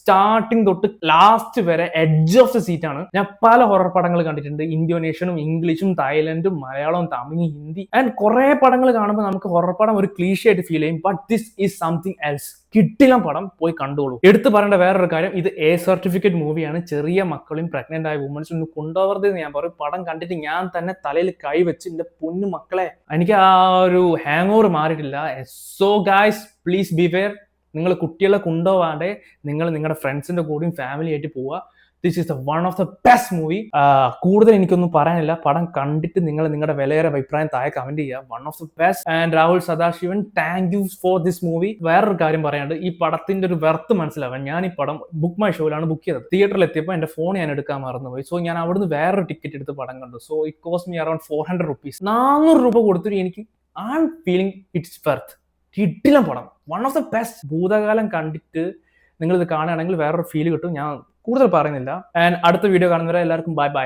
Starting തൊട്ട് last വരെ edge of the seat ആണ്. ഞാൻ പല ഹൊറർ പടങ്ങൾ കണ്ടിട്ടുണ്ട്, ഇന്തോനേഷ്യനും ഇംഗ്ലീഷും തായ്ലൻഡും മലയാളവും തമിഴ് ഹിന്ദി ആൻഡ് കുറെ പടങ്ങൾ കാണുമ്പോൾ നമുക്ക് ഹൊറർ പടം ഒരു ക്ലീഷ ആയിട്ട് ഫീൽ ചെയ്യും. But this is something else. കിട്ടില്ല പടം, പോയി കണ്ടോളൂ. എടുത്തു പറയേണ്ട വേറൊരു കാര്യം, ഇത് എ സർട്ടിഫിക്കറ്റ് മൂവിയാണ്. ചെറിയ മക്കളും പ്രഗ്നന്റ് ആയ വുമൻസും ഒന്ന് കൊണ്ടുപോകരുത് ഞാൻ പറയും. പടം കണ്ടിട്ട് ഞാൻ തന്നെ തലയിൽ കൈവച്ച് എന്റെ പൊന്നു മക്കളെ, എനിക്ക് ആ ഒരു ഹാങ് ഓവർ മാറിയിട്ടില്ല. So guys please beware. നിങ്ങൾ കുട്ടികളെ കൊണ്ടുപോകാതെ നിങ്ങൾ നിങ്ങളുടെ ഫ്രണ്ട്സിന്റെ കൂടെയും ഫാമിലി ആയിട്ട് പോവുക. This is the one of the best movie. കൂടുതൽ എനിക്കൊന്നും പറയാനില്ല. പടം കണ്ടിട്ട് നിങ്ങൾ നിങ്ങളുടെ വിലയേറെ അഭിപ്രായം താഴെ കമന്റ് ചെയ്യുക. One of the best. And Rahul Sadasivan, thank you for this movie. വേറൊരു കാര്യം പറയാണ്ട്, ഈ പടത്തിന്റെ ഒരു വെർത്ത് മനസ്സിലാവാൻ ഞാൻ ഈ പടം ബുക്ക് മൈ ഷോയിലാണ് ബുക്ക് ചെയ്തത്. തിയേറ്ററിൽ എത്തിയപ്പോൾ എന്റെ ഫോൺ ഞാൻ എടുക്കാൻ മറന്നുപോയി. സോ ഞാൻ അവിടുന്ന് വേറൊരു ടിക്കറ്റ് എടുത്ത് പടം കണ്ടു. So it cost me around 400 rupees. 400 രൂപ കൊടുത്തിട്ട് എനിക്ക് I am feeling it's worth. കിട്ടില്ല പടം, വൺ ഓഫ് ദ ബെസ്റ്റ്. ഭൂതകാലം കണ്ടിട്ട് നിങ്ങൾ ഇത് കാണുകയാണെങ്കിൽ വേറൊരു ഫീൽ കിട്ടും. ഞാൻ കൂടുതൽ പറയുന്നില്ല. ആൻഡ് അടുത്ത വീഡിയോ കാണുന്നവരെ എല്ലാവർക്കും ബൈ ബൈ.